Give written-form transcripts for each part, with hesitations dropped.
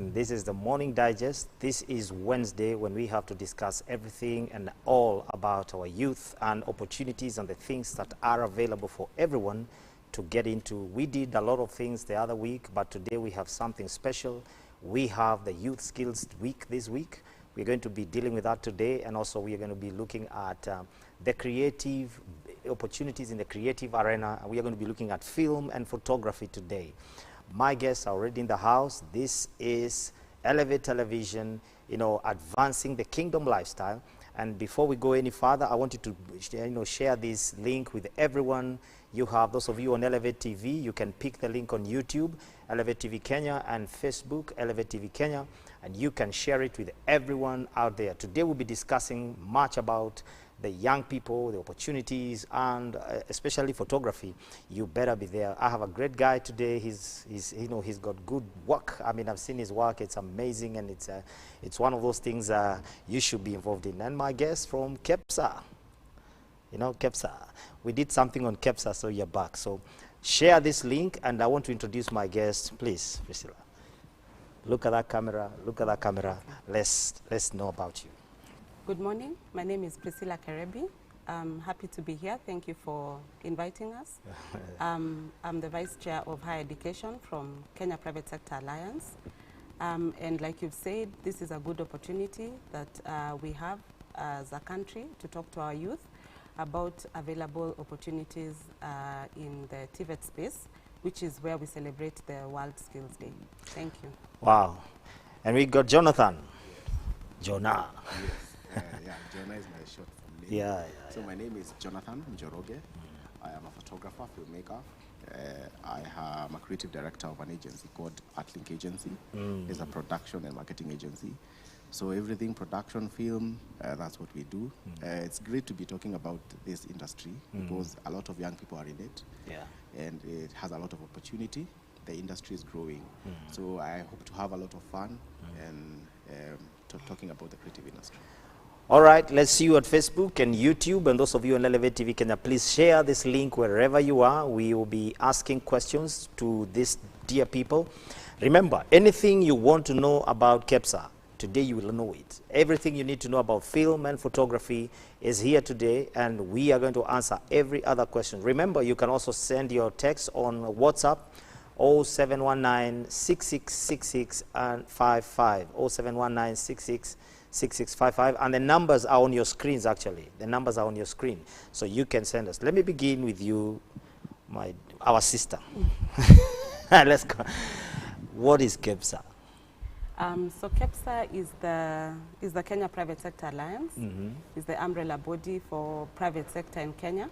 and this is the Morning Digest. This is Wednesday when we have to discuss everything and all about our youth and opportunities and the things that are available for everyone to get into. We did a lot of things the other week, but today we have something special. We have the Youth Skills Week this week. We're going to be dealing with that today, and also we are going to be looking at the creative opportunities in the creative arena. We are going to be looking at film and photography today. My guests are already in the house. This is Elevate Television, advancing the kingdom lifestyle. And before we go any further, I want you to share this link with everyone. You have, those of you on Elevate TV, you can pick the link on YouTube, Elevate TV Kenya, and Facebook, Elevate TV Kenya, and you can share it with everyone out there. Today we'll be discussing much about the young people, the opportunities, and especially photography. You better be there. I have a great guy today. He's got good work. I mean, I've seen his work. It's amazing, and it's one of those things you should be involved in. And my guest from KEPSA, KEPSA. We did something on KEPSA, so you're back. So share this link, and I want to introduce my guest. Please, Priscilla. Look at that camera. Look at that camera. Let's know about you. Good morning. My name is Priscilla Kerebi. I'm happy to be here. Thank you for inviting us. I'm the Vice Chair of Higher Education from Kenya Private Sector Alliance. And like you've said, this is a good opportunity that we have as a country to talk to our youth about available opportunities in the TVET space, which is where we celebrate the World Skills Day. Thank you. Wow. And we got Jonathan. Jonah. Yes. Jonah is my short name. So my name is Jonathan Njoroge. I am a photographer, filmmaker. I am a creative director of an agency called Artlink Agency. It's a production and marketing agency. So everything production, film, that's what we do. It's great to be talking about this industry because a lot of young people are in it. And it has a lot of opportunity. The industry is growing. So I hope to have a lot of fun and talking about the creative industry. All right, let's see you at Facebook and YouTube, and those of you on Elevate TV Kenya, please share this link wherever you are. We will be asking questions to these dear people. Remember, anything you want to know about KEPSA, today you will know it. Everything you need to know about film and photography is here today, and we are going to answer every other question. Remember, you can also send your text on WhatsApp, 0719 6666 and 55, 0719 6655, and the numbers are on your screens. Actually, the numbers are on your screen, so you can send us. Let me begin with you, our sister. Let's go. What is KEPSA? So KEPSA is the Kenya Private Sector Alliance. It's the umbrella body for private sector in Kenya.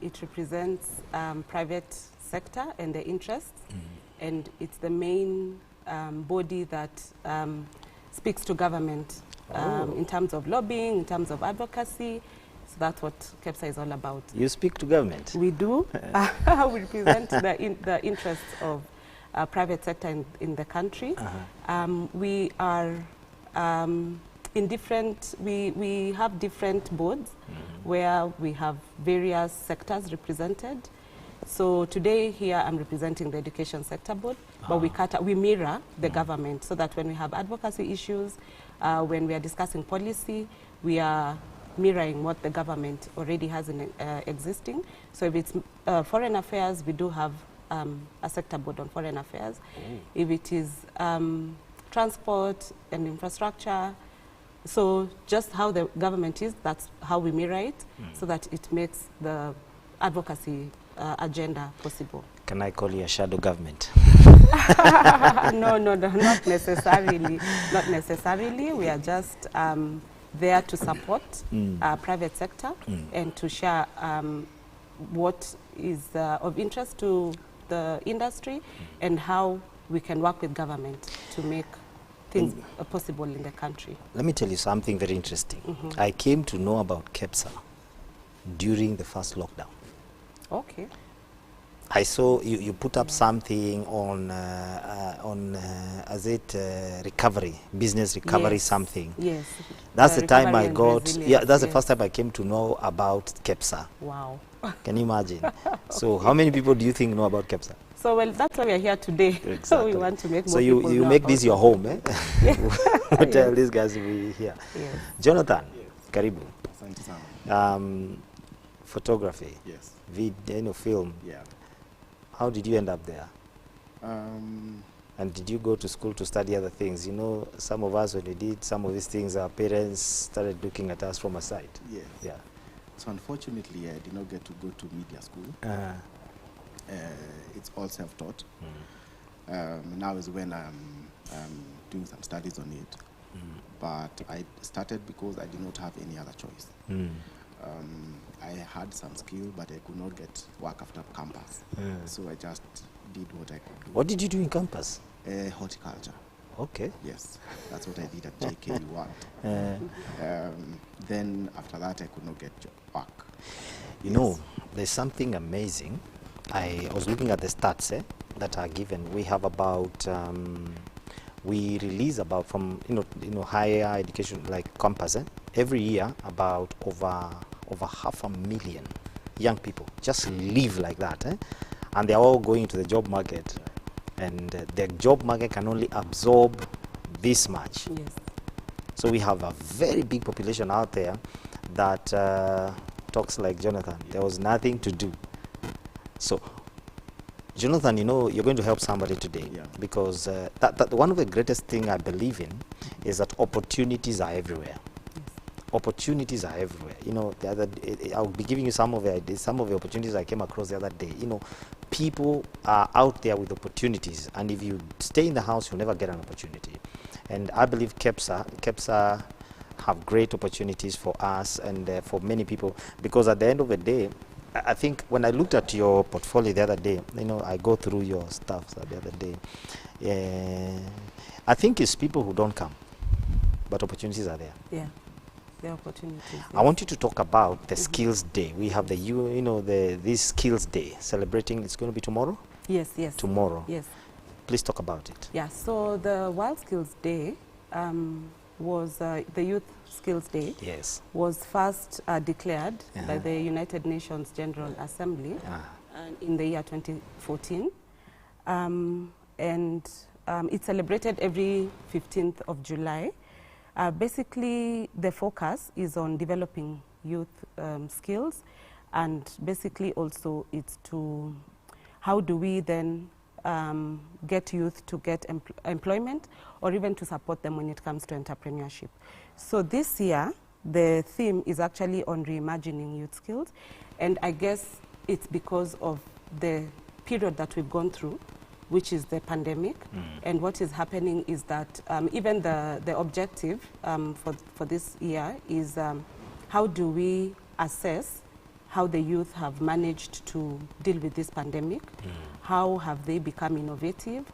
It represents private sector and their interests, and it's the main body that speaks to government in terms of lobbying, in terms of advocacy. So that's what KEPSA is all about. You speak to government? We do. We represent the interests of private sector in the country. We are in different, we have different boards where we have various sectors represented. So today here I'm representing the education sector board, but we mirror the government so that when we have advocacy issues, when we are discussing policy, we are mirroring what the government already has in existing. So if it's foreign affairs, we do have a sector board on foreign affairs. If it is transport and infrastructure, so just how the government is, that's how we mirror it, so that it makes the advocacy agenda possible. Can I call you a shadow government? No, not necessarily. Not necessarily. We are just there to support private sector and to share what is of interest to the industry and how we can work with government to make things possible in the country. Let me tell you something very interesting. I came to know about KEPSA during the first lockdown. Okay. I saw you put up something on recovery, business recovery, something. Yes. That's the time I got, that's the yes. first time I came to know about KEPSA. Wow. Can you imagine? So how many people do you think know about KEPSA? So, well, that's why we are here today. Exactly. We want to make more so people you know make about this your home, eh? We'll tell Yes. these guys to be here. Yes. Jonathan, Yes. Karibu. Asante sana. Photography, Yes. film. Yeah. How did you end up there? Um, And did you go to school to study other things? You know, some of us, when we did some of these things, our parents started looking at us from a side. yes. Yeah. So unfortunately, I did not get to go to media school. It's all self-taught. Now is when I'm doing some studies on it. But I started because I did not have any other choice. I had some skill, but I could not get work after campus. So I just did what I could do. What did you do in campus? Horticulture. Okay. Yes, that's what I did at JK1. Then after that, I could not get work. You know, there's something amazing. I was looking at the stats that are given. We have about, we release about from, higher education, like campus, every year about over 500,000 young people just live like that. And they're all going to the job market. And the job market can only absorb this much. Yes. So we have a very big population out there that talks like Jonathan. There was nothing to do. So, Jonathan, you're going to help somebody today, because that one of the greatest thing I believe in is that opportunities are everywhere. Opportunities are everywhere. The other I'll be giving you some of the opportunities I came across the other day. People are out there with opportunities, and if you stay in the house, you'll never get an opportunity. And I believe KEPSA have great opportunities for us and for many people, because at the end of the day, I think when I looked at your portfolio the other day, I go through your stuff the other day. I think it's people who don't come, but opportunities are there. Yeah. The opportunities. Yes. I want you to talk about the Skills Day. We have this Skills Day celebrating. It's going to be tomorrow? Yes, yes. Tomorrow. Yes. Please talk about it. Yeah, so the World Skills Day was the Youth Skills Day. Yes. Was first declared by the United Nations General Assembly in the year 2014. And it's celebrated every 15th of July. Basically, the focus is on developing youth skills, and basically also it's to how do we then get youth to get employment, or even to support them when it comes to entrepreneurship. So this year, the theme is actually on reimagining youth skills, and I guess it's because of the period that we've gone through, which is the pandemic. And what is happening is that even the objective for this year is how do we assess how the youth have managed to deal with this pandemic, how have they become innovative,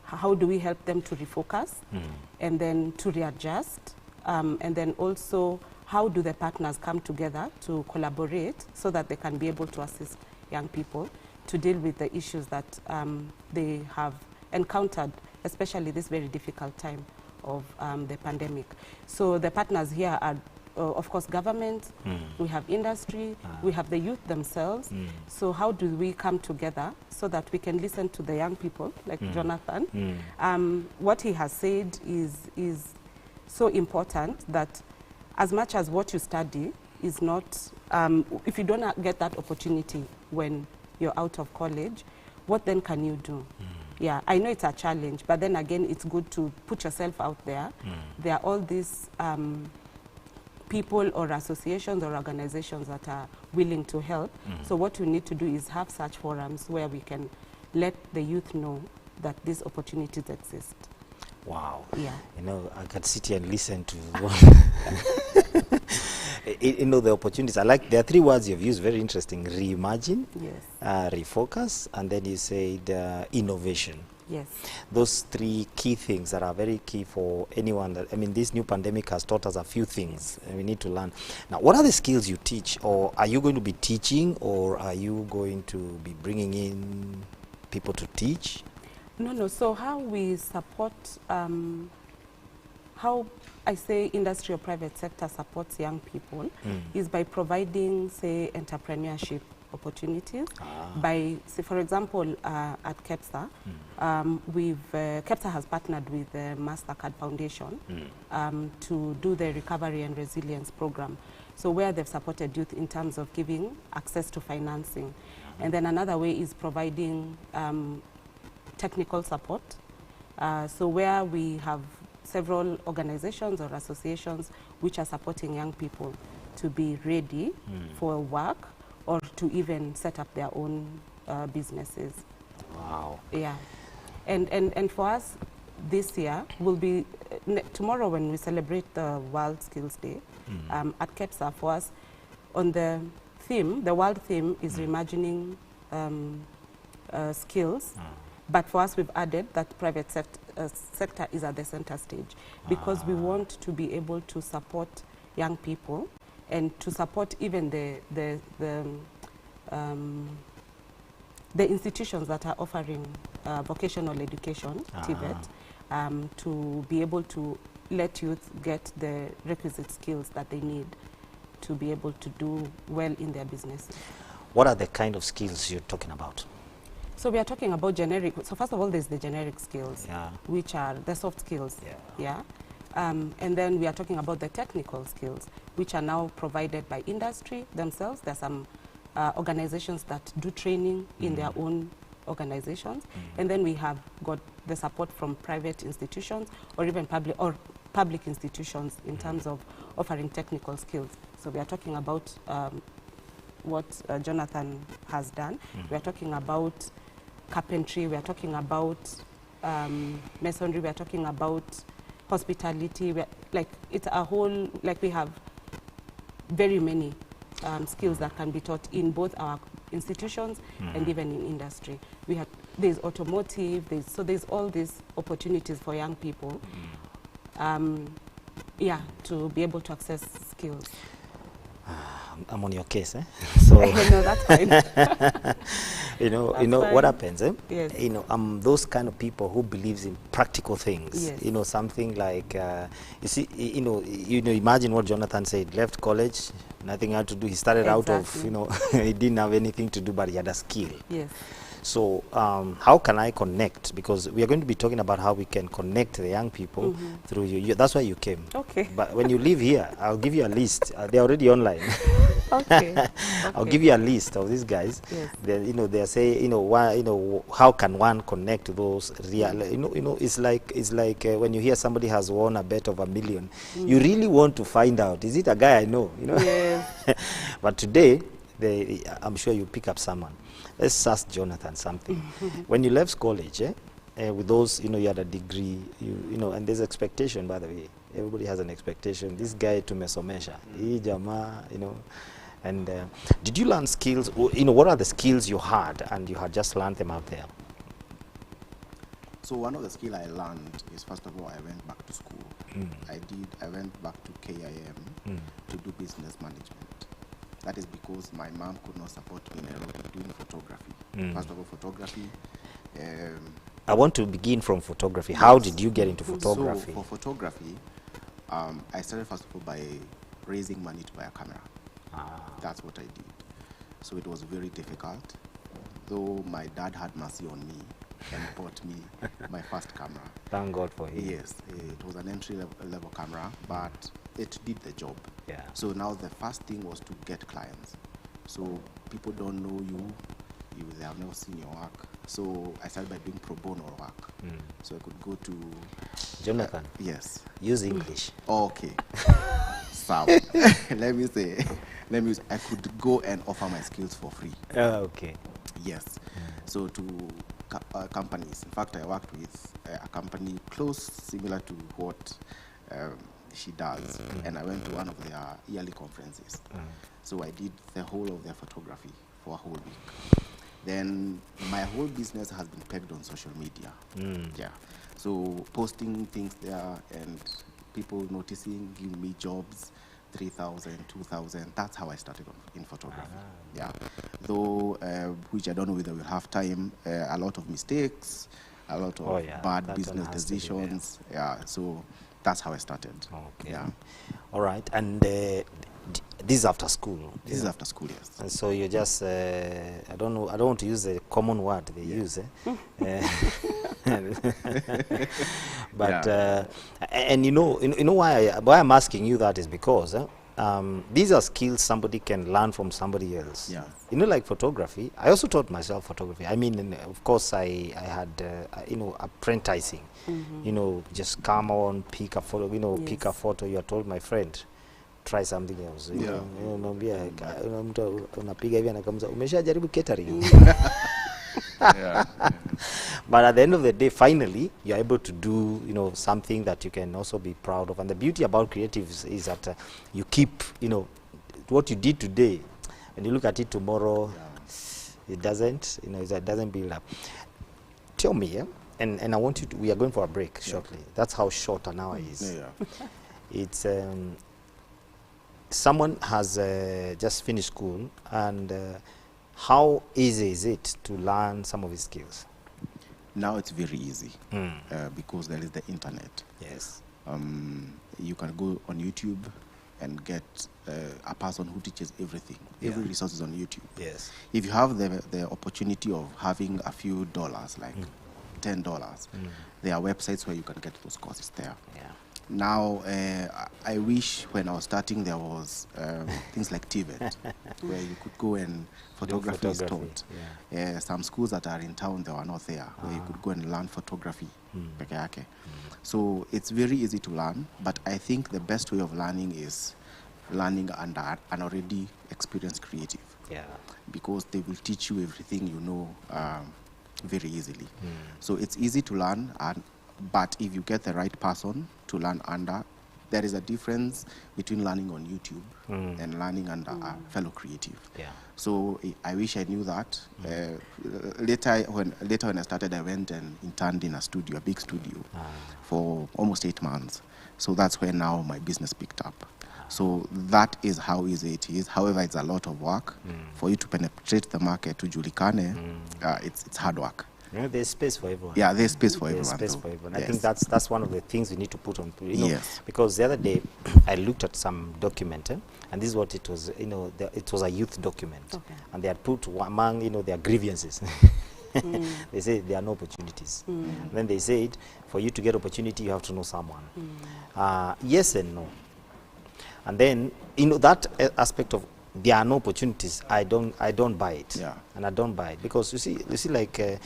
how do we help them to refocus, and then to readjust, and then also how do the partners come together to collaborate so that they can be able to assist young people to deal with the issues that they have encountered, especially this very difficult time of the pandemic. So the partners here are, of course, government, we have industry, we have the youth themselves. So how do we come together so that we can listen to the young people, like Jonathan? What he has said is so important, that as much as what you study is not, if you don't get that opportunity when you're out of college, what then can you do? Yeah, I know it's a challenge, but then again, it's good to put yourself out there. There are all these people or associations or organizations that are willing to help. So what you need to do is have such forums where we can let the youth know that these opportunities exist. Wow. Yeah. I could sit here and listen to the opportunities. I like, there are three words you've used, very interesting. Reimagine, refocus, and then you said innovation. Yes. Those three key things that are very key for anyone. This new pandemic has taught us a few things, and we need to learn. Now, what are the skills you teach, or are you going to be teaching, or are you going to be bringing in people to teach? No. So how we support how I say industry or private sector supports young people is by providing, say, entrepreneurship opportunities. By, say, for example, at KEPSA, KEPSA has partnered with the MasterCard Foundation to do the recovery and resilience program. So where they've supported youth in terms of giving access to financing. And then another way is providing technical support. So where we have several organizations or associations which are supporting young people to be ready for work or to even set up their own businesses. Wow. Yeah. And for us this year will be, tomorrow when we celebrate the World Skills Day, at KEPSA, for us, on the theme, the world theme is reimagining skills. But for us, we've added that private sector is at the center stage because we want to be able to support young people and to support even the institutions that are offering vocational education, TVET, to be able to let youth get the requisite skills that they need to be able to do well in their businesses. What are the kind of skills you're talking about? So we are talking about generic. So first of all, there's the generic skills, which are the soft skills. And then we are talking about the technical skills, which are now provided by industry themselves. There are some organizations that do training in their own organizations. And then we have got the support from private institutions or even public institutions in terms of offering technical skills. So we are talking about what Jonathan has done. We are talking about carpentry, we are talking about masonry, we are talking about hospitality. Like, it's a whole, like, we have very many skills that can be taught in both our institutions and even in industry. We have, there's automotive, so there's all these opportunities for young people, to be able to access skills. I'm on your case, eh? So no, that's fine. you know fine. What happens, eh? Yes. You know, I'm those kind of people who believes in practical things. Yes. You know, something like you see, imagine what Jonathan said. Left college, nothing had to do. He started out of, he didn't have anything to do, but he had a skill. Yes. So how can I connect? Because we are going to be talking about how we can connect the young people through you. That's why you came. Okay. But when you leave here, I'll give you a list. They're already online. Okay. I'll give you a list of these guys. Yes. They say, why, how can one connect to those real, it's like when you hear somebody has won a bet of $1 million, you really want to find out, is it a guy I know? Yes. But today, I'm sure you pick up someone. Let's ask Jonathan something. When you left college, with those, you had a degree, and there's expectation, by the way. Everybody has an expectation. This guy tumesomesha, and did you learn skills? What are the skills you had, and you had just learned them out there? So one of the skills I learned is, first of all, I went back to school. I went back to KIM to do business management. That is because my mom could not support me in doing photography. First of all, photography. I want to begin from photography. How did you get into photography? So for photography, I started first of all by raising money to buy a camera. That's what I did. So it was very difficult, though my dad had mercy on me and bought me my first camera. Thank God for him. Yes, it was an entry-level camera, but it did the job. Yeah. So now the first thing was to get clients. So people don't know they have never seen your work. So I started by doing pro bono work. So I could go to... Jonathan. Yes. Use English. Okay. So let me say, I could go and offer my skills for free. Okay. Yes. So to companies. In fact, I worked with a company similar to what she does, and I went to one of their yearly conferences. So I did the whole of their photography for a whole week. Then my whole business has been pegged on social media. Yeah. So posting things there and people noticing, giving me jobs, 3,000, 2,000. That's how I started in photography. Yeah. Though, which I don't know whether we'll have time, a lot of mistakes, a lot of bad business decisions. Yeah. So that's how I started. Okay. Yeah. All right. And this is after school? This is after school, yes. And so you just, I don't know, I don't want to use the common word they use. But, and you know why I'm asking you that is because these are skills somebody can learn from somebody else. Yeah. You know, like photography. I also taught myself photography. I mean, of course, I had, you know, apprenticing. You know, just come on, pick a photo, you know, pick a photo. You told my friend, try something else. You know, unapiga hivi anakamza, umeshajaribu catering. But at the end of the day, finally, you're able to do, you know, something that you can also be proud of. And the beauty about creatives is that you keep, you know, what you did today, when you look at it tomorrow, it doesn't, you know, it doesn't build up. Tell me, and I want you to, we are going for a break shortly. That's how short an hour is. It's, someone has just finished school, and how easy is it to learn some of his skills? Now it's very easy because there is the internet. Yes. You can go on YouTube and get a person who teaches everything. Every resource is on YouTube. Yes. If you have the opportunity of having a few dollars, like $10, there are websites where you can get those courses there. Yeah. Now, I wish when I was starting there was things like TVET, where you could go and photography is taught. Some schools that are in town, they were not there, where you could go and learn photography. So it's very easy to learn, but I think the best way of learning is learning under an already experienced creative. Because they will teach you everything you know very easily. So it's easy to learn, but if you get the right person to learn under, there is a difference between learning on YouTube and learning under a fellow creative. So I wish I knew that. Later when I started, I went and interned in a studio, a big studio, for almost 8 months. So that's where now my business picked up. So that is how easy it is. However, it's a lot of work. For you to penetrate the market, to Julikane, it's hard work. You know, there's space for everyone. Yeah, there's space for everyone. There's space for everyone. I think that's one of the things we need to put on. You know, yes. Because the other day I looked at some document, and this is what it was. You know, it was a youth document, and they had put among, you know, their grievances. They say there are no opportunities. And then they said, for you to get opportunity, you have to know someone. Yes and no. And then, you know, that aspect of there are no opportunities, I don't buy it. And I don't buy it because you see like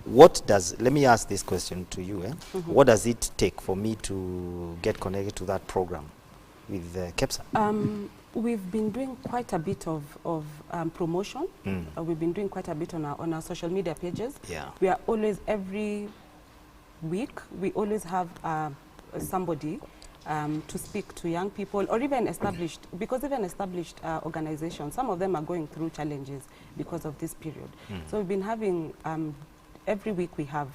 what does, let me ask this question to you, what does it take for me to get connected to that program with KEPSA? We've been doing quite a bit of promotion. We've been doing quite a bit on our social media pages. We are always, every week, we always have somebody to speak to young people, or even established, because even established organizations, some of them are going through challenges because of this period. So we've been having, every week we have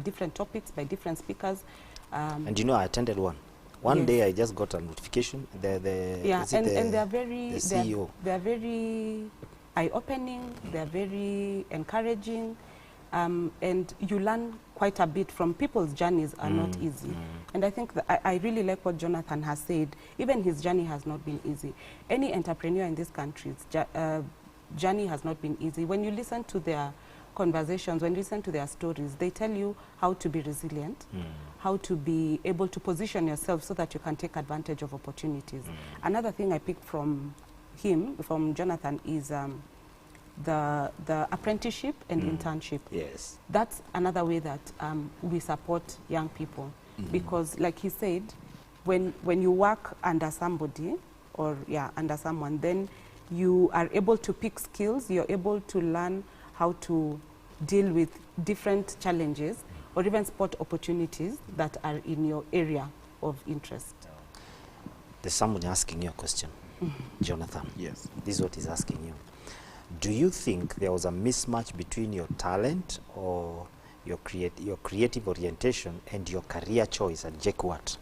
different topics by different speakers. And you know, I attended one. One day I just got a notification. And they're very, the CEO. They're very eye-opening, they're very encouraging, and you learn quite a bit from people's journeys are not easy. And I think that I really like what Jonathan has said. Even his journey has not been easy. Any entrepreneur in this country's journey has not been easy. When you listen to their conversations, when you listen to their stories, they tell you how to be resilient, how to be able to position yourself so that you can take advantage of opportunities. Another thing I picked from him, from Jonathan, is the apprenticeship and internship. That's another way that we support young people, because like he said, when you work under somebody, or under someone, then you are able to pick skills, you're able to learn how to deal with different challenges, or even spot opportunities that are in your area of interest. There's someone asking you a question, Jonathan. Yes. This is what he's asking you. Do you think there was a mismatch between your talent or your creative orientation and your career choice at JKUAT?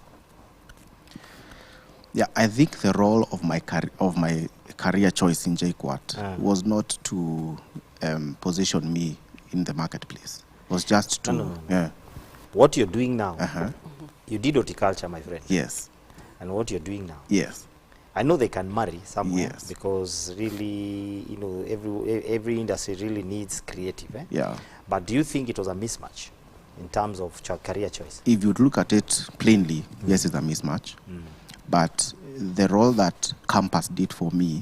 Yeah, I think the role of my career choice in JKUAT was not to position me in the marketplace. It was just to... What you're doing now, You did horticulture, my friend. Yes. And what you're doing now. Yes. I know they can marry somewhere. Yes. Because really, you know, every industry really needs creative. Eh? Yeah. But do you think it was a mismatch in terms of career choice? If you look at it plainly, yes, it's a mismatch. But the role that campus did for me,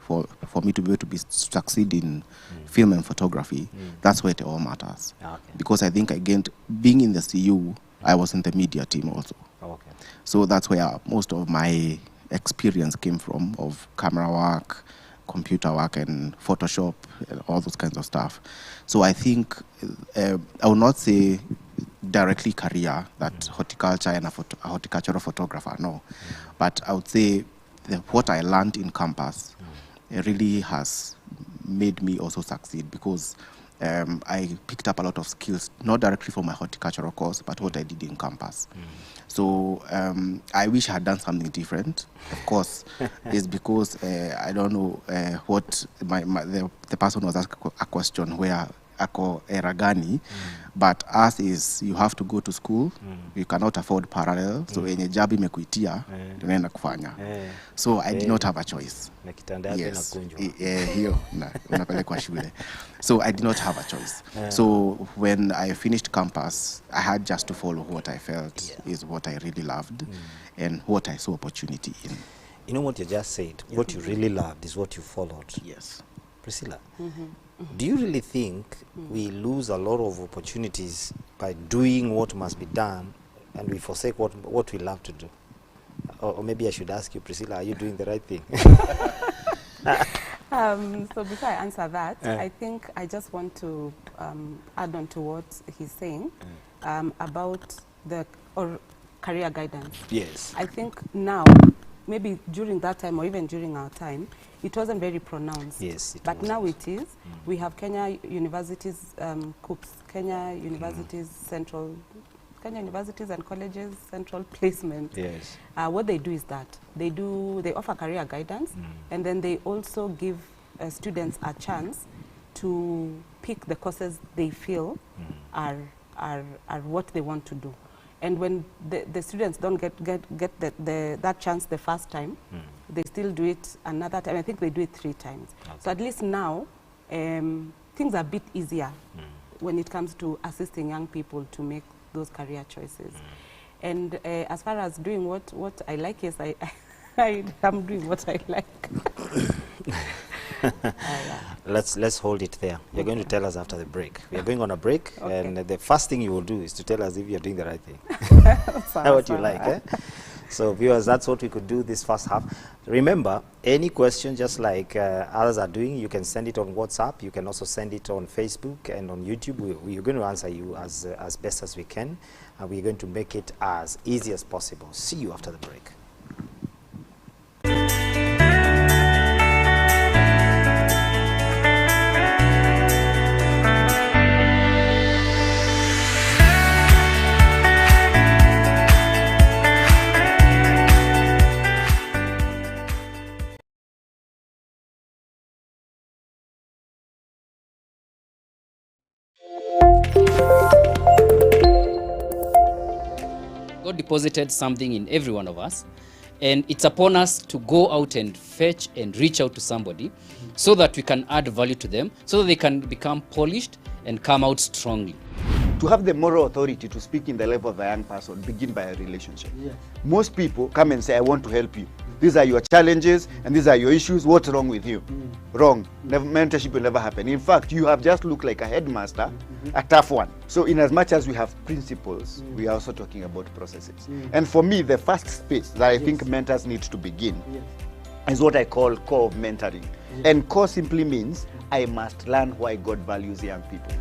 for me to be able to succeed in film and photography, that's where it all matters. Okay. Because I think, again, being in the CU, I was in the media team also. Okay. So that's where most of my experience came from, of camera work, computer work, and Photoshop, and all those kinds of stuff. So I think, I will not say directly career, that horticulture and a horticultural photographer, no. But I would say what I learned in campus really has made me also succeed, because I picked up a lot of skills, not directly from my horticultural course, but what I did in campus. So I wish I had done something different. Of course, it's because I don't know what the person was asking a question where ako era gani, but us is you have to go to school, you cannot afford parallel, so enye job imekuitia tunaenda kufanya. So I did not have a choice. Yes. Hiyo unapelekwa shule. So I did not have a choice. So when I finished campus, I had just to follow what I felt is what I really loved and what I saw opportunity in. You know what you just said, what you really loved is what you followed. Yes. Priscilla, do you really think we lose a lot of opportunities by doing what must be done and we forsake what we love to do? Or maybe I should ask you, Priscilla, are you doing the right thing? So before I answer that, I think I just want to add on to what he's saying about the career guidance. Yes. I think now, maybe during that time or even during our time, it wasn't very pronounced. Yes, but now it is. We have Kenya Universities, COOPs, Kenya Universities Central, Kenya Universities and Colleges Central Placement. Yes. What they do is that they offer career guidance, and then they also give students a chance to pick the courses they feel are what they want to do. And when the students don't get that chance the first time, they still do it another time. I think they do it 3 times. Okay. So at least now, things are a bit easier when it comes to assisting young people to make those career choices. And as far as doing what I like, yes, I am doing what I like. Let's hold it there. You're going to tell us after the break. We are going on a break, and the first thing you will do is to tell us if you're doing the right thing. What you like, eh? So viewers, that's what we could do this first half. Remember, any question, just like others are doing, you can send it on WhatsApp. You can also send it on Facebook and on YouTube. We're going to answer you as best as we can, and we're going to make it as easy as possible. See you after the break. God deposited something in every one of us, and it's upon us to go out and fetch and reach out to somebody so that we can add value to them, so that they can become polished and come out strongly. To have the moral authority to speak in the level of a young person, begin by a relationship. Yes. Most people come and say, I want to help you. These are your challenges and these are your issues. What's wrong with you? Wrong. Mentorship will never happen. In fact, you have just looked like a headmaster, a tough one. So in as much as we have principles, we are also talking about processes. And for me, the first space that I think mentors need to begin is what I call core of mentoring. And core simply means I must learn why God values young people.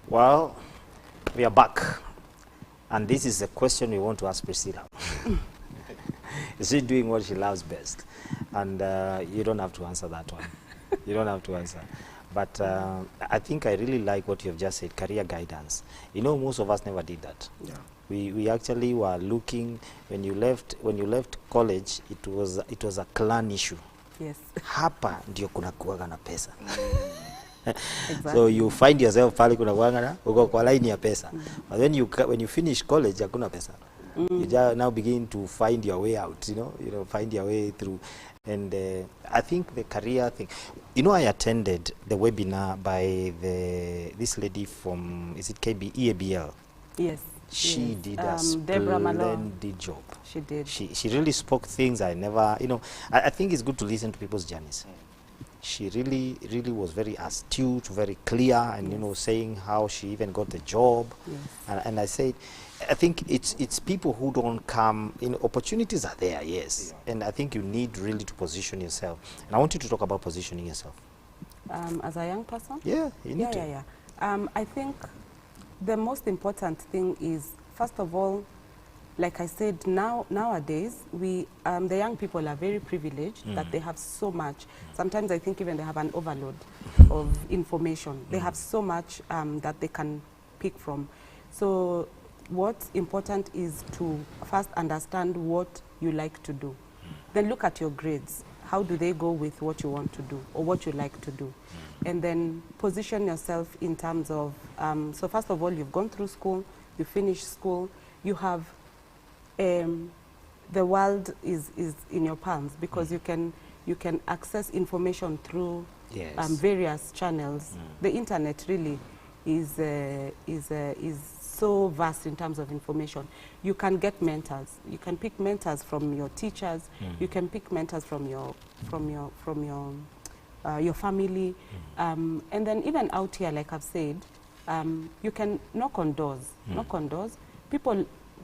Well, we are back. And this is a question we want to ask Priscilla. Is she doing what she loves best? And you don't have to answer that one. You don't have to answer. But I think I really like what you have just said, career guidance. You know, most of us never did that. Yeah. We actually were looking, when you left college, it was a clan issue. Yes. Hapa ndio kuna kuwaga na pesa. Exactly. So you find yourself pale kuna kuwaga na uko kwa line ya pesa. But when you finish college, hakuna pesa. You just now begin to find your way out, you know, find your way through. And I think the career thing, you know, I attended the webinar by this lady from, is it EABL? Yes. She did a Deborah splendid job. She did. She really spoke things I never, you know, I think it's good to listen to people's journeys. She really was very astute, very clear, and you know, saying how she even got the job. Yes. And I said, I think it's people who don't come, you know, opportunities are there, yes. Yeah. And I think you need really to position yourself. And I want you to talk about positioning yourself. As a young person? Yeah, you need to. I think the most important thing is, first of all, like I said, nowadays, the young people are very privileged that they have so much. Sometimes I think even they have an overload of information. They have so much that they can pick from. So what's important is to first understand what you like to do. Then look at your grades. How do they go with what you want to do or what you like to do? And then position yourself in terms of, so first of all, you've gone through school, you finished school, you have, the world is in your palms because you can access information through various channels. The internet really is so vast in terms of information. You can get mentors. You can pick mentors from your teachers. You can pick mentors from your family, and then even out here, like I've said, you can knock on doors. Knock on doors.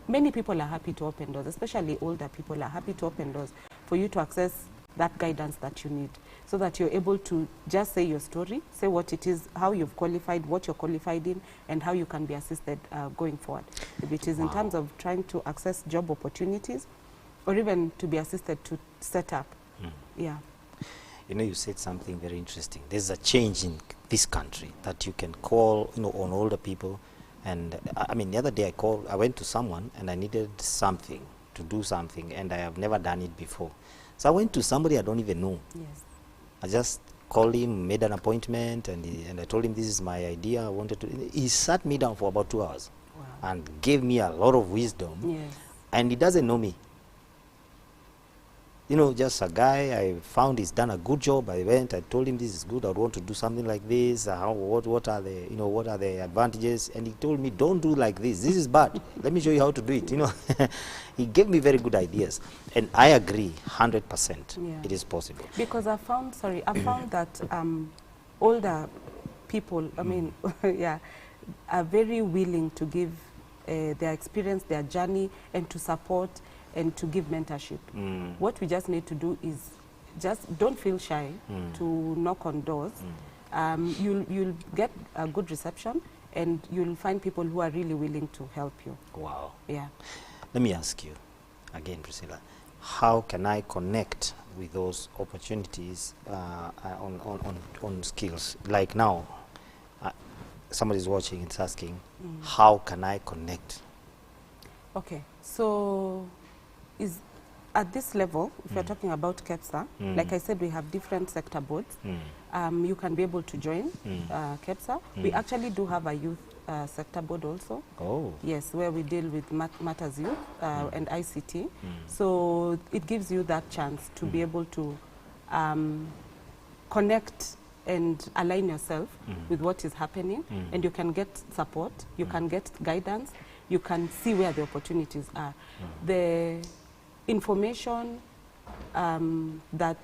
Many people are happy to open doors, especially older people are happy to open doors for you to access that guidance that you need, so that you're able to just say your story, say what it is, how you've qualified, what you're qualified in, and how you can be assisted going forward. If it is in terms of trying to access job opportunities, or even to be assisted to set up. Yeah. You know, you said something very interesting. There's a change in this country that you can call, you know, on older people. And I mean, the other day I went to someone and I needed something, to do something, and I have never done it before. So I went to somebody I don't even know. Yes. I just called him, made an appointment, and I told him this is my idea. I wanted to. He sat me down for about 2 hours and gave me a lot of wisdom. Yes. And he doesn't know me. You know, just a guy I found he's done a good job. I went, I told him this is good. I want to do something like this. What are the, you know, what are the advantages? And he told me, don't do like this. This is bad. Let me show you how to do it. You know, he gave me very good ideas, and I agree 100%. Yeah. It is possible. Because I found that older people, I mean, are very willing to give their experience, their journey, and to support and to give mentorship. What we just need to do is just don't feel shy to knock on doors. You'll get a good reception, and you'll find people who are really willing to help you. Wow. Yeah. Let me ask you again, Priscilla, how can I connect with those opportunities on skills? Like now, somebody's watching and asking, how can I connect? Okay, so at this level, if you're talking about KEPSA, like I said, we have different sector boards. You can be able to join KEPSA. We actually do have a youth sector board also. Oh. Yes, where we deal with matters youth and ICT. So it gives you that chance to be able to connect and align yourself with what is happening, and you can get support, you can get guidance, you can see where the opportunities are. The information that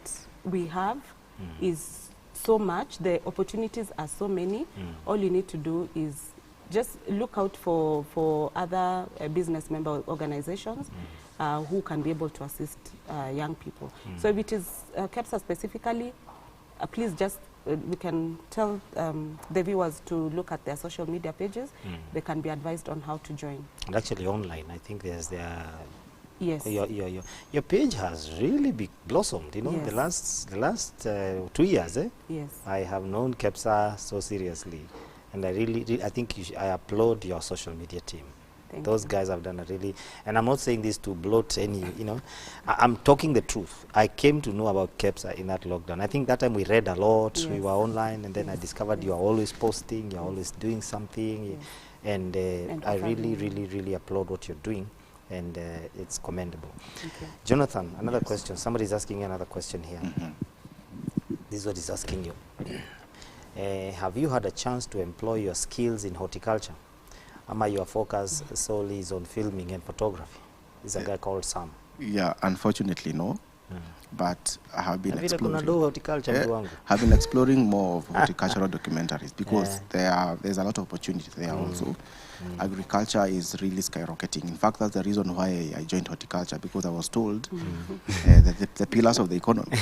we have is so much, the opportunities are so many. All you need to do is just look out for other business member organizations who can be able to assist young people. So if it is KEPSA specifically, please just we can tell the viewers to look at their social media pages. They can be advised on how to join. And actually online, I think there's Yes. Your page has really blossomed, you know, Yes. the last 2 years, eh? Yes. I have known KEPSA so seriously, and I think I applaud your social media team. Those guys have done a really, and I'm not saying this to bloat any, you know, I'm talking the truth. I came to know about KEPSA in that lockdown. I think that time we read a lot, we were online, and then I discovered you are always posting, you're always doing something, and I really applaud what you're doing, and it's commendable. Jonathan, another question. Somebody's asking you another question here. This is what he's asking you. Have you had a chance to employ your skills in horticulture? Ama your focus solely is on filming and photography? This is a guy called Sam. Yeah, unfortunately no. But I have been exploring more of horticultural documentaries, because there's a lot of opportunity there also. Agriculture is really skyrocketing. In fact, that's the reason why I joined horticulture, because I was told the pillars of the economy.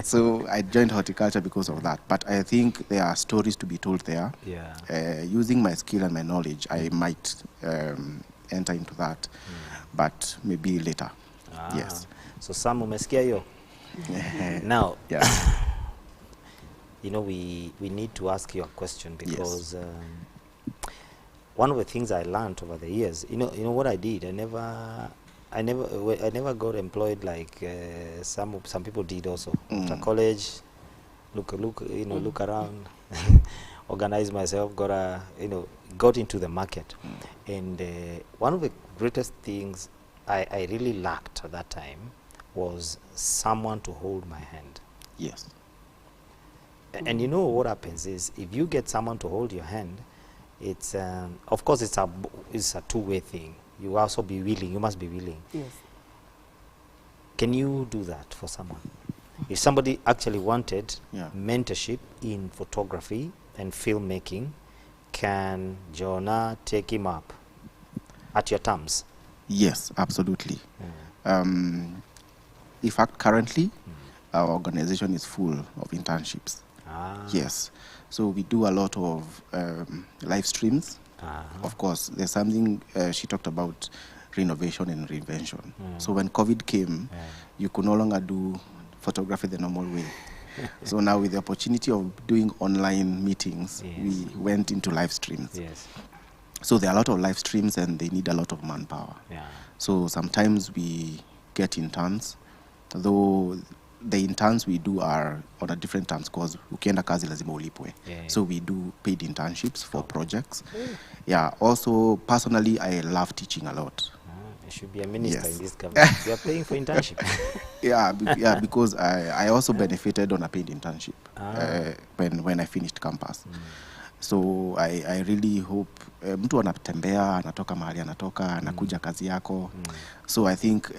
So I joined horticulture because of that. But I think there are stories to be told there. Using my skill and my knowledge, I might enter into that, but maybe later. Yes. So Sam, umesikia yo? Now, you know, we need to ask you a question, because one of the things I learned over the years, you know what I did. I never got employed like some people did also. After college, look around, organize myself, got into the market, and one of the greatest things I really lacked at that time was someone to hold my hand. Yes. And you know what happens is, if you get someone to hold your hand, it's of course it's a two-way thing. You also be willing. You must be willing. Yes. Can you do that for someone? If somebody actually wanted mentorship in photography and filmmaking, can Jonah take him up at your terms? Yes, absolutely. In fact, currently, our organization is full of internships. Yes. So we do a lot of live streams. Of course, there's something she talked about, renovation and reinvention. So when COVID came, you could no longer do photography the normal way. So now with the opportunity of doing online meetings, we went into live streams. Yes. So there are a lot of live streams, and they need a lot of manpower. So sometimes we get interns, though the interns we do are on a different terms, because ukienda kazi lazima ulipwe. So we do paid internships for projects. Also personally, I love teaching a lot. You should be a minister in this government. You are paying for internship. Because I also benefited on a paid internship when I finished campus. So I really hope mtu anatembea, anatoka mahali anatoka, anakuja kazi yako. So I think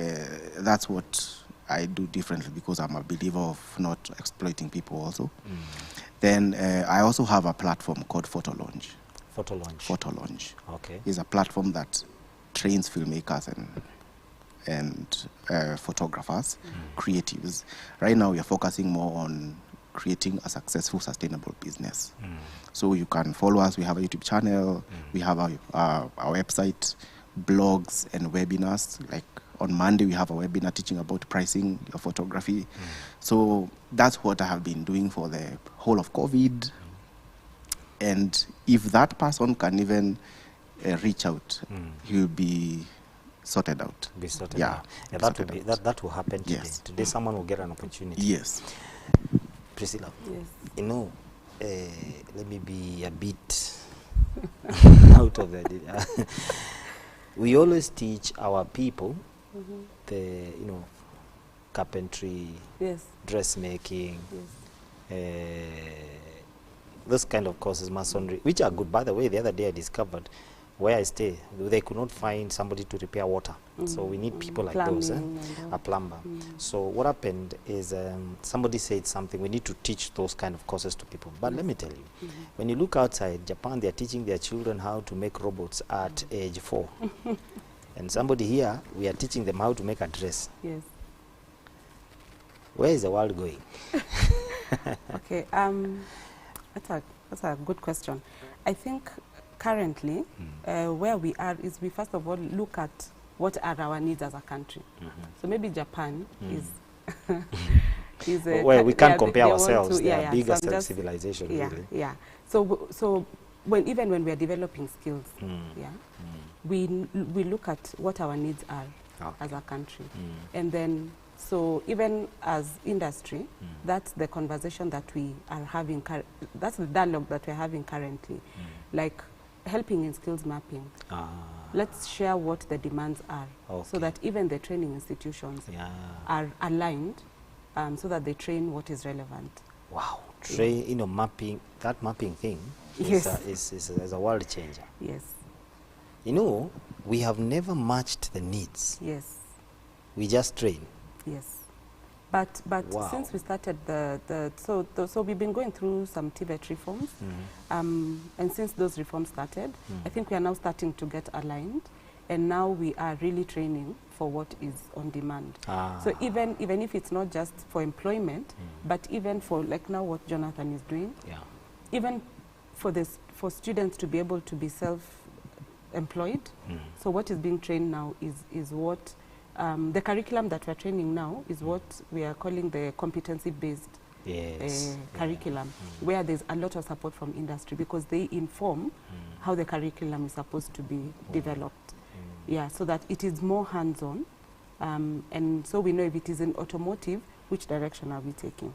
that's what I do differently, because I'm a believer of not exploiting people also. Then I also have a platform called Photo Launch. Photo Launch. Okay. Is a platform that trains filmmakers and photographers, creatives. Right now we are focusing more on creating a successful, sustainable business. So you can follow us. We have a YouTube channel. We have our website, blogs, and webinars. Like on Monday, we have a webinar teaching about pricing your photography. So that's what I have been doing for the whole of COVID. And if that person can even reach out, he will be sorted out. That will happen today. Yes. Today someone will get an opportunity. Yes. Priscilla, you know, let me be a bit out of that. We always teach our people the, carpentry, dressmaking, those kind of courses, masonry, which are good. By the way, the other day I discovered where I stay, they could not find somebody to repair water. So we need people like those, a plumber. So what happened is somebody said something, we need to teach those kind of courses to people. But let me tell you, when you look outside Japan, they are teaching their children how to make robots at age 4. And somebody here, we are teaching them how to make a dress. Yes. Where is the world going? Okay, that's a good question. I think currently where we are is we first of all look at what are our needs as a country. So maybe Japan is is well, we can't compare they ourselves. To, they are bigger civilization, really. Yeah. So even when we are developing skills, we look at what our needs are as a country, and then so even as industry, that's the conversation that we are having. That's the dialogue that we're having currently, like helping in skills mapping. Let's share what the demands are, so that even the training institutions are aligned, so that they train what is relevant. Wow, mapping, that mapping thing is a world changer. Yes. We have never matched the needs. Yes. We just train. Yes. But since we started so we've been going through some TVET reforms, and since those reforms started, I think we are now starting to get aligned, and now we are really training for what is on demand. So even if it's not just for employment, but even for like now what Jonathan is doing, even for students to be able to be self-employed. So what is being trained now is what the curriculum that we're training now is what we are calling the competency-based curriculum, where there's a lot of support from industry because they inform how the curriculum is supposed to be developed. So that it is more hands-on, and so we know if it is in automotive, which direction are we taking?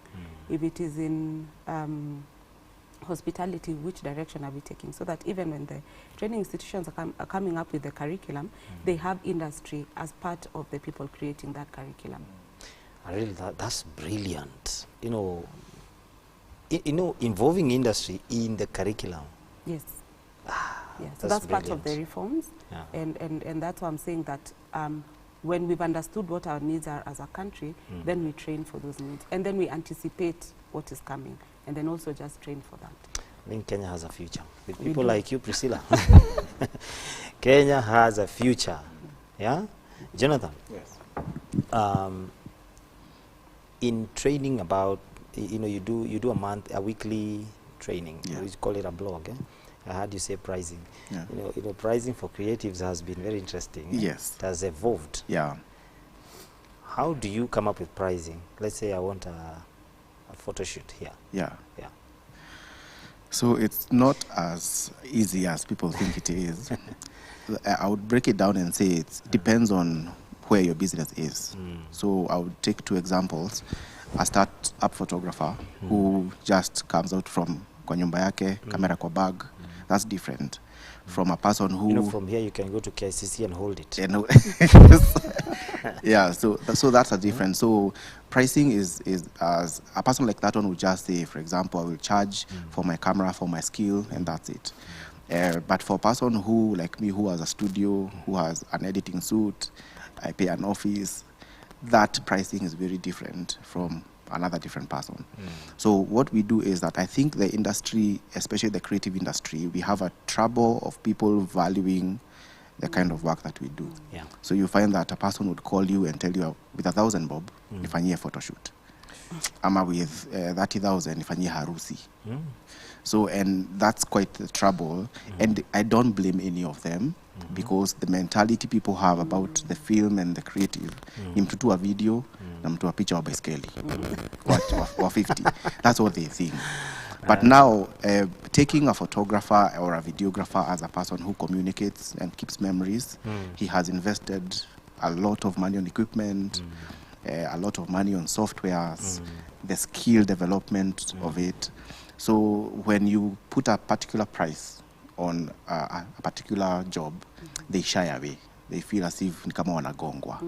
If it is in hospitality, which direction are we taking? So that even when the training institutions are coming up with the curriculum, they have industry as part of the people creating that curriculum. Really, that's brilliant. Involving industry in the curriculum. Yes. So that's part of the reforms, and that's why I'm saying that when we've understood what our needs are as a country, then we train for those needs, and then we anticipate what is coming, and then also just train for that. I think Kenya has a future with people like you, Priscilla. Kenya has a future. Yeah, Jonathan. Yes. In training about, you do a weekly training. We call it a blog. I heard you say pricing. Pricing for creatives has been very interesting. Yes. It has evolved. Yeah. How do you come up with pricing? Let's say I want a photo shoot here. Yeah. So it's not as easy as people think it is. I would break it down and say it depends on where your business is. So I would take 2 examples. A start-up photographer who just comes out from kwa nyumba yake, camera kwa bag. That's different from a person who... from here you can go to KCC and hold it. So that's a difference. So pricing is as a person like that one would just say, for example, I will charge for my camera, for my skill, and that's it. But for a person who, like me, who has a studio, who has an editing suite, I pay an office, that pricing is very different from another different person. So what we do is that I think the industry, especially the creative industry, we have a trouble of people valuing the kind of work that we do. So you find that a person would call you and tell you, with 1,000 bob, nifanyie photo shoot. Ama with 30,000, nifanyie harusi. So, and that's quite the trouble. And I don't blame any of them, because the mentality people have about the film and the creative, ni mtu wa video, na mtu wa picha wa baiskeli, wa 50. That's what they think. But now, taking a photographer or a videographer as a person who communicates and keeps memories, he has invested a lot of money on equipment, a lot of money on softwares, the skill development of it. So when you put a particular price on a particular job, they shy away. They feel as if ni kama wanagongwa.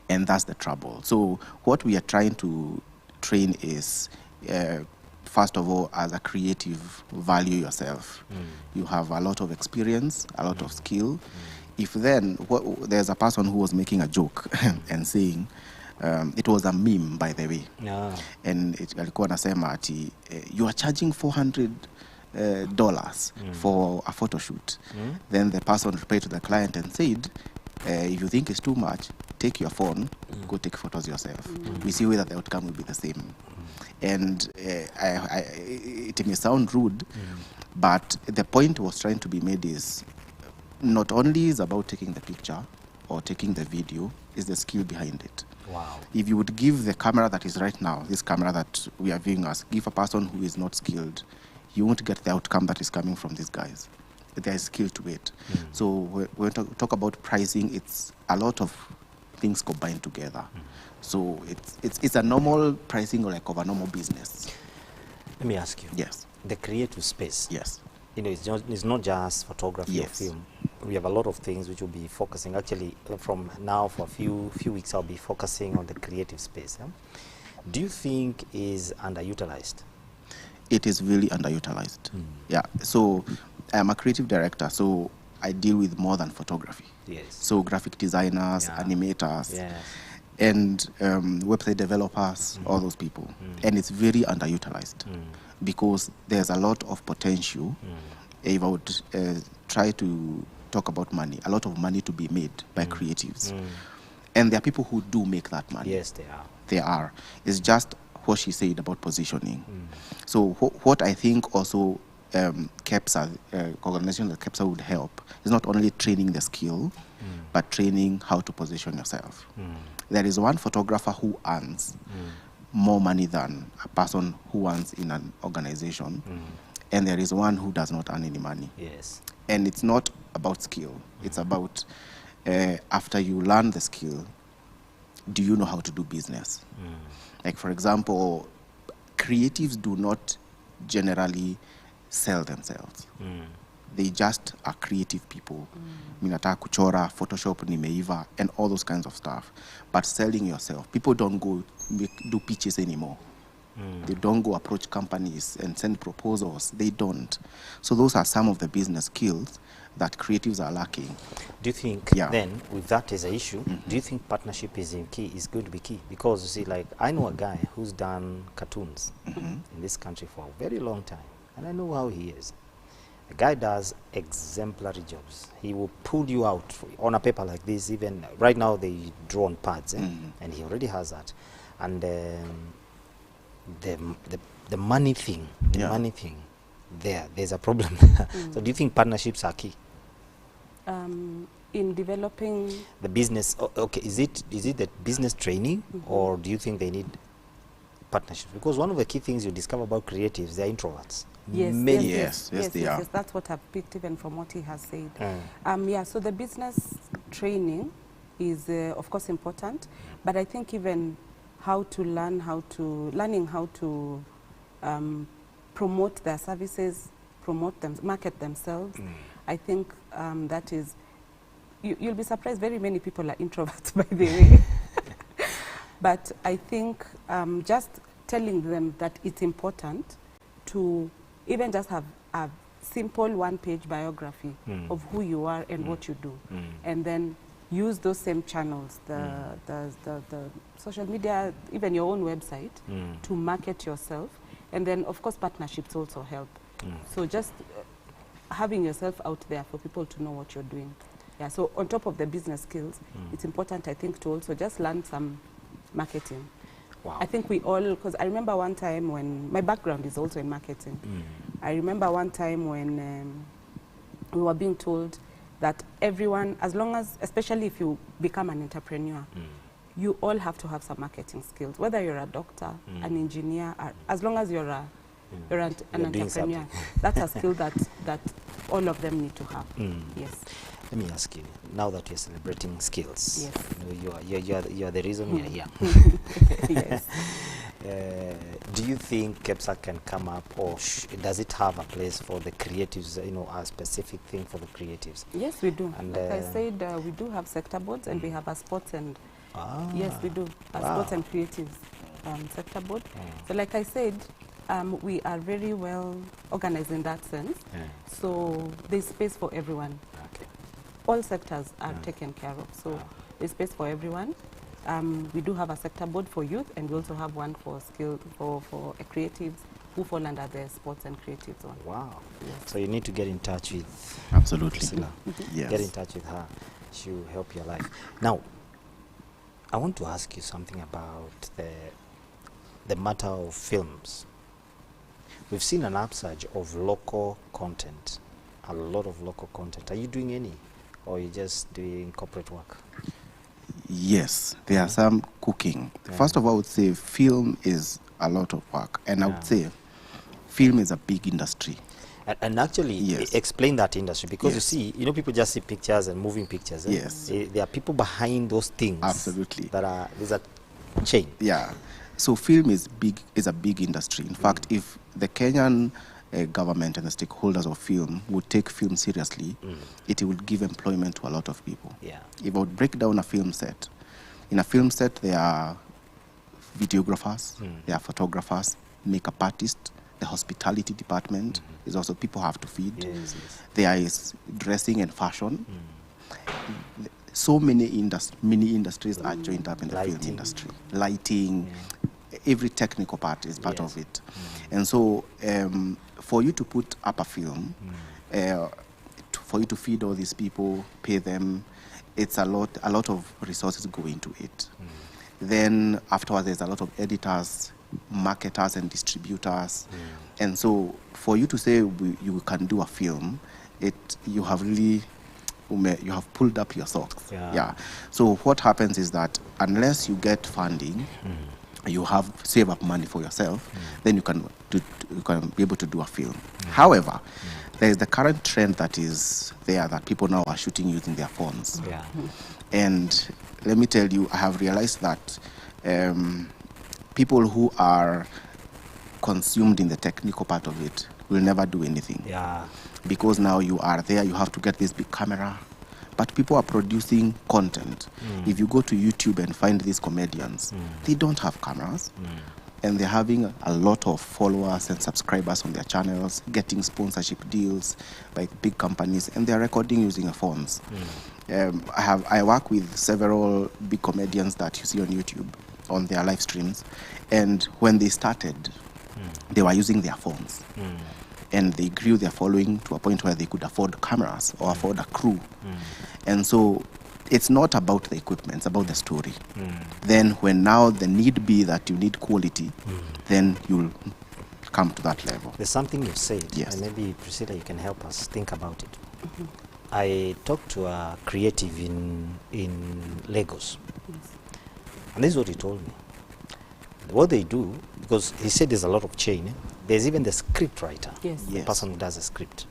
And that's the trouble. So what we are trying to train is, first of all, as a creative, value yourself. You have a lot of experience, a lot of skill. If then, there's a person who was making a joke and saying, it was a meme, by the way. And alikuwa anasema ati, you are charging $400 for a photo shoot. Then the person replied to the client and said, if you think it's too much, take your phone, go take photos yourself. We see whether the outcome will be the same. And it may sound rude, but the point was trying to be made is not only is about taking the picture or taking the video, is the skill behind it. Wow. If you would give the camera that is right now, this camera that we are viewing us, give a person who is not skilled, you won't get the outcome that is coming from these guys. There is skill to it. So when we talk about pricing, it's a lot of things combined together. So it's a normal pricing like of a normal business. Let me ask you. Yes. The creative space. Yes. You know, it's not just photography or Yes. film. We have a lot of things which will be focusing. Actually, from now for a few weeks, I'll be focusing on the creative space. Yeah? Do you think is underutilized? It is really underutilized. Yeah. So I'm a creative director, so I deal with more than photography. Yes. So graphic designers, animators, and website developers, all those people. And it's very underutilized because there's a lot of potential. If I would try to talk about money, a lot of money to be made by creatives. And there are people who do make that money. Yes, they are. They are. It's just what she said about positioning. So what I think also KEPSA, organization like KEPSA would help is not only training the skill, but training how to position yourself. There is one photographer who earns more money than a person who earns in an organization, and there is one who does not earn any money. Yes. And it's not about skill. It's about after you learn the skill, do you know how to do business? Like, for example, creatives do not generally sell themselves. They just are creative people. Minataka kuchora, Photoshop nimeiva, and all those kinds of stuff. But selling yourself, people don't go do pitches anymore. They don't go approach companies and send proposals. They don't. So those are some of the business skills that creatives are lacking. Do you think then, with that as an issue, do you think partnership is going to be key? Because you see, like, I know a guy who's done cartoons in this country for a very long time, and I know how he is. The guy does exemplary jobs. He will pull you out on a paper like this. Even right now, they draw on pads, and he already has that. And the money thing, there's a problem. So do you think partnerships are key? In developing the business, okay, is it the business training, or do you think they need partnerships? Because one of the key things you discover about creatives, they're introverts. Yes, they are. Yes, that's what I've picked even from what he has said. So the business training is of course important, but I think even learning how to promote their services, market themselves. I think that is, you'll be surprised, very many people are introverts, by the way. But I think just telling them that it's important to even just have a simple one-page biography of who you are and what you do, and then use those same channels, the social media, even your own website, to market yourself. And then, of course, partnerships also help. So just having yourself out there for people to know what you're doing. Yeah, so on top of the business skills, it's important, I think, to also just learn some marketing. Wow. I think we all, because I remember one time when, my background is also in marketing. I remember one time when we were being told that everyone, as long as, especially if you become an entrepreneur, you all have to have some marketing skills, whether you're a doctor, an engineer, or, as long as you're an entrepreneur. That's a skill that all of them need to have. Yes. Let me ask you, now that you're celebrating skills, yes. you are the reason we are here. Yes. Do you think KEPSA can come up, or does it have a place for the creatives, a specific thing for the creatives? Yes, we do. And like I said, we do have sector boards, and we have a sports and, yes, we do, a sports and creatives sector board. So like I said, we are very well organized in that sense. So there's space for everyone. Okay. All sectors are taken care of. So there's space for everyone. We do have a sector board for youth, and we also have one for creatives who fall under the sports and creatives one. Wow. Yes. So you need to get in touch with Absolutely. Priscilla. Yes. Get in touch with her. She'll help your life. Now, I want to ask you something about the matter of films. We've seen an upsurge of local content, a lot of local content. Are you doing any, or are you just doing corporate work? Yes, there are some cooking. First of all, I would say film is a lot of work, and I would say film is a big industry. And actually, explain that industry, because you see, people just see pictures and moving pictures. Yes. There are people behind those things. Absolutely. There's a chain. Yeah. So film is a big industry. In fact, if the Kenyan government and the stakeholders of film would take film seriously, it would give employment to a lot of people. Yeah. If I would break down a film set, in a film set there are videographers, there are photographers, makeup artists, the hospitality department is also people have to feed. Yes. There is dressing and fashion. So many industries are joined up in the film industry. Lighting, every technical part is part of it. And so for you to put up a film, for you to feed all these people, pay them, it's a lot of resources go into it. Then afterwards there's a lot of editors, marketers and distributors. And so for you to say you can do a film, you have really pulled up your socks. Yeah. So what happens is that unless you get funding, you have save up money for yourself, then you can be able to do a film. However, there is the current trend that is there that people now are shooting using their phones. And let me tell you, I have realized that people who are consumed in the technical part of it will never do anything. Because now you are there, you have to get this big camera. But people are producing content. If you go to YouTube and find these comedians, they don't have cameras. And they're having a lot of followers and subscribers on their channels, getting sponsorship deals by big companies, and they're recording using their phones. I work with several big comedians that you see on YouTube on their live streams, and when they started, they were using their phones. And they grew their following to a point where they could afford cameras or afford a crew. And so it's not about the equipment, it's about the story. Then when now the need be that you need quality, then you'll come to that level. There's something you've said, and maybe Priscilla, you can help us think about it. I talked to a creative in Lagos, and this is what he told me. What they do, because he said there's a lot of chain, there's even the script writer, the person who does a script.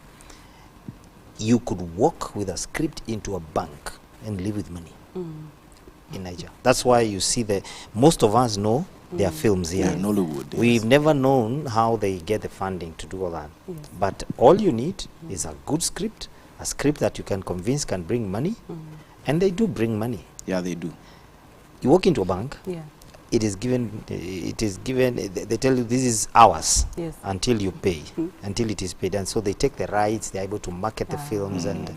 You could walk with a script into a bank and live with money in Niger. That's why you see most of us know their films here in Nollywood. We've never known how they get the funding to do all that. But all you need is a good script, a script that you can convince can bring money, and they do bring money. Yeah, they do. You walk into a bank, it is given, they tell you this is ours until you pay, until it is paid. And so they take the rights, they're able to market the films, and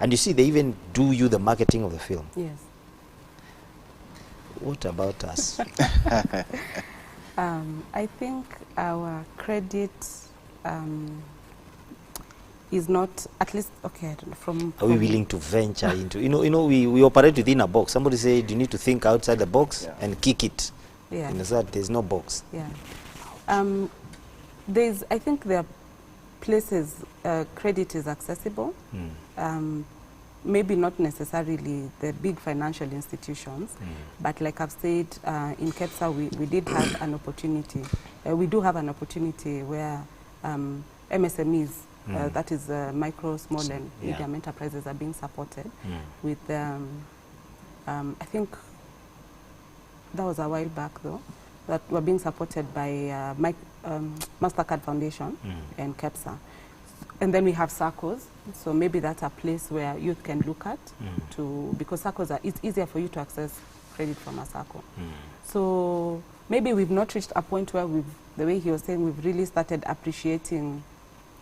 you see, they even do you the marketing of the film. What about us? I think our credit is not, at least, okay, I don't know, from are we willing to venture into, we operate within a box. Somebody said you need to think outside the box and kick it. So there's no box. I think there are places credit is accessible. Maybe not necessarily the big financial institutions, but like I've said, in KEPSA we did have an opportunity. We do have an opportunity where MSMEs, that is micro, small and medium enterprises, are being supported with, I think that was a while back though, that were being supported by MasterCard Foundation and KEPSA. And then we have SACCOs, so maybe that's a place where youth can look at because SACCOs it's easier for you to access credit from a SACCO. So maybe we've not reached a point where the way he was saying, we've really started appreciating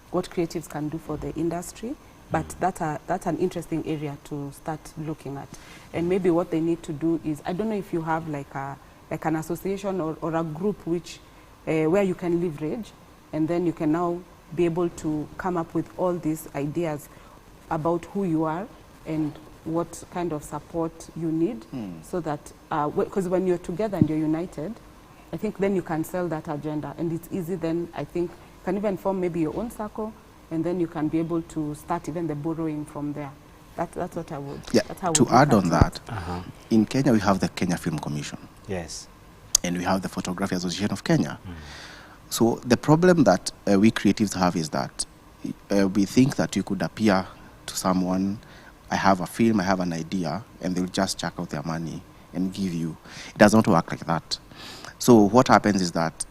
what creatives can do for the industry, but that's an interesting area to start looking at. And maybe what they need to do is, I don't know if you have like an association or a group which where you can leverage, and then you can now be able to come up with all these ideas about who you are and what kind of support you need, so that, because when you're together and you're united, I think then you can sell that agenda, and it's easy then, I think, you can even form maybe your own circle, and then you can be able to start even the borrowing from there. That's what I would. Yeah, that's how to add on that, Uh-huh. in Kenya we have the Kenya Film Commission. Yes. And we have the Photography Association of Kenya. So the problem that we creatives have is that we think that you could appear to someone, I have a film, I have an idea, and they'll just check out their money and give you. It does not work like that. So what happens is that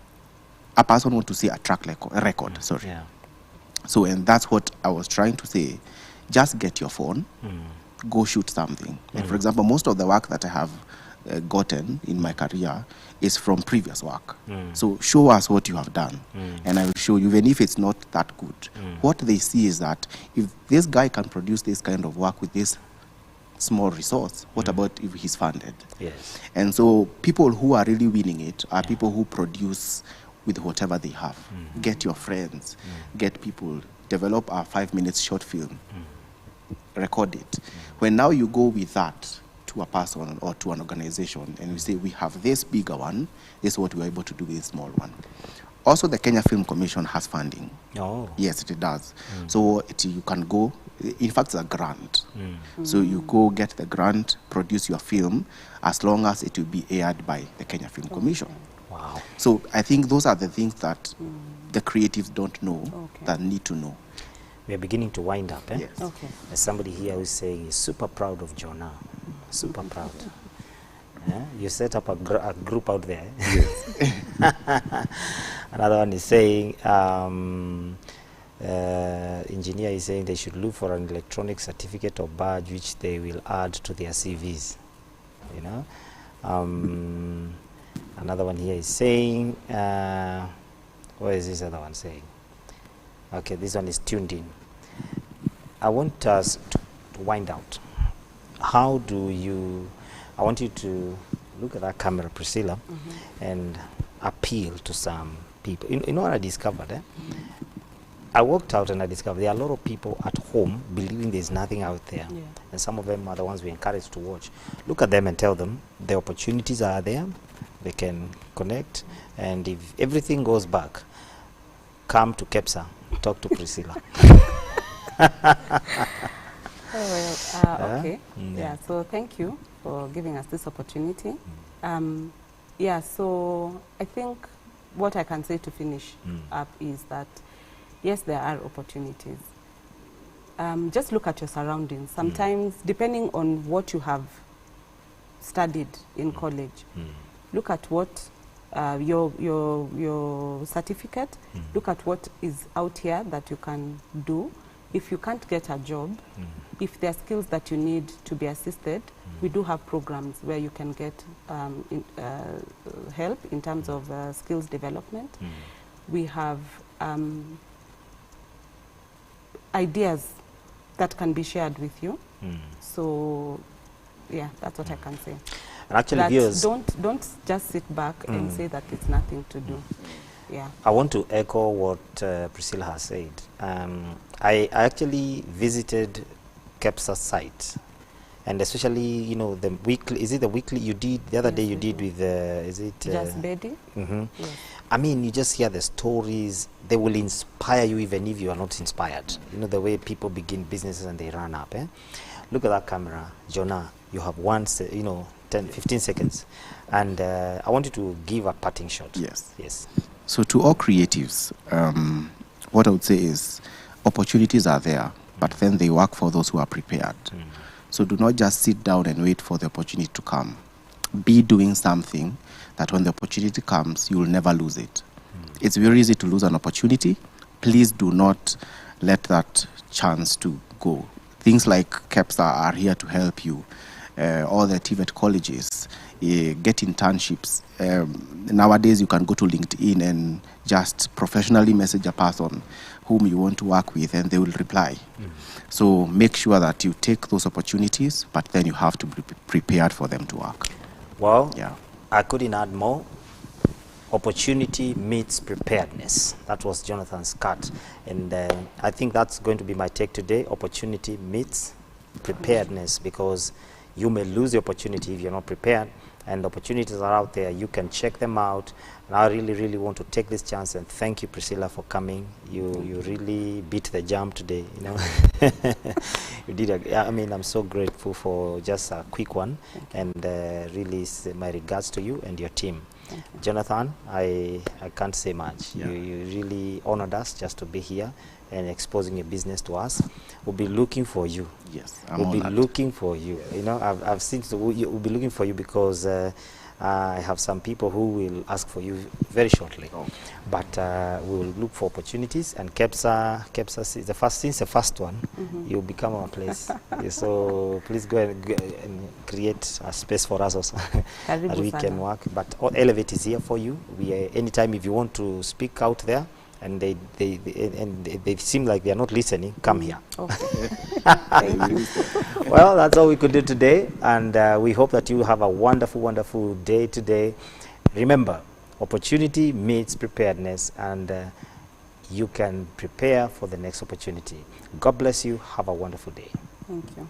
a person wants to see a track record, sorry. Yeah. So, and that's what I was trying to say. Just get your phone, go shoot something. Like, for example, most of the work that I have gotten in my career is from previous work. So show us what you have done, and I will show you, even if it's not that good. What they see is that if this guy can produce this kind of work with this small resource, what about if he's funded? Yes. And so people who are really winning it are people who produce with whatever they have. Get your friends, get people, develop a 5 minutes short film, record it. When now you go with that to a person or to an organization and you say, we have this bigger one, this is what we're able to do with this small one. Also, the Kenya Film Commission has funding. Oh. Yes, it does. So you can go, in fact, it's a grant. So you go get the grant, produce your film, as long as it will be aired by the Kenya Film Commission. Wow. So I think those are the things that the creatives don't know that need to know. We are beginning to wind up. Eh? Yes. Okay. There's somebody here who's saying he's super proud of Jonah. Super proud. Yeah? You set up a group out there. Yes. Another one is saying, engineer is saying they should look for an electronic certificate or badge which they will add to their CVs. You know. Another one here is saying, what is this other one saying? Okay, this one is tuned in. I want us to wind out. How do you, I want you to look at that camera, Priscilla, and appeal to some people. You know what I discovered? Eh? I walked out and I discovered there are a lot of people at home believing there's nothing out there. Yeah. And some of them are the ones we encourage to watch. Look at them and tell them the opportunities are there. They can connect. And if everything goes back, come to KEPSA, talk to Priscilla. Okay. Yeah, so thank you for giving us this opportunity. Yeah, so I think what I can say to finish up is that, yes, there are opportunities. Just look at your surroundings. Sometimes, depending on what you have studied in college, look at what your certificate, look at what is out here that you can do. If you can't get a job, if there are skills that you need to be assisted, we do have programs where you can get help in terms of skills development. We have ideas that can be shared with you. So, yeah, that's what I can say. And actually, viewers, don't just sit back and say that it's nothing to do. Yeah. I want to echo what Priscilla has said. I actually visited KEPSA's site, and especially, you know, the weekly, is it the weekly you did, the other day you did with, is it? Just Betty? Yes. I mean, you just hear the stories, they will inspire you even if you are not inspired. You know, the way people begin businesses and they run up. Eh? Look at that camera, Jonah, you have 10, 15 seconds. And I want you to give a parting shot. Yes. Yes. So to all creatives, what I would say is opportunities are there, but then they work for those who are prepared. So do not just sit down and wait for the opportunity to come. Be doing something that when the opportunity comes, you will never lose it. It's very easy to lose an opportunity. Please do not let that chance to go. Things like KEPSA are here to help you. All the TVET colleges, get internships. Nowadays, you can go to LinkedIn and just professionally message a person whom you want to work with, and they will reply. So make sure that you take those opportunities, but then you have to be prepared for them to work. Well, yeah. I couldn't add more. Opportunity meets preparedness. That was Jonathan's cut. And I think that's going to be my take today. Opportunity meets preparedness, because you may lose the opportunity if you're not prepared, and opportunities are out there. You can check them out. And I really, really want to take this chance and thank you, Priscilla, for coming. You really beat the jam today, you know. You did. I mean, I'm so grateful for just a quick one, and really my regards to you and your team. Jonathan, I can't say much. Yeah. You really honored us just to be here and exposing your business to us. We'll be looking for you. Yes, we'll be looking for you. You know, I've seen, so we'll be looking for you because I have some people who will ask for you very shortly. Okay. But we will look for opportunities, and KEPSA is the first, since the first one, you'll become our place. Yeah, so please go and create a space for us also that we can work. But Elevate is here for you. Anytime if you want to speak out there, and they seem like they are not listening, come here. Okay. Well, that's all we could do today, and we hope that you have a wonderful, wonderful day today. Remember, opportunity meets preparedness, and you can prepare for the next opportunity. God bless you. Have a wonderful day. Thank you.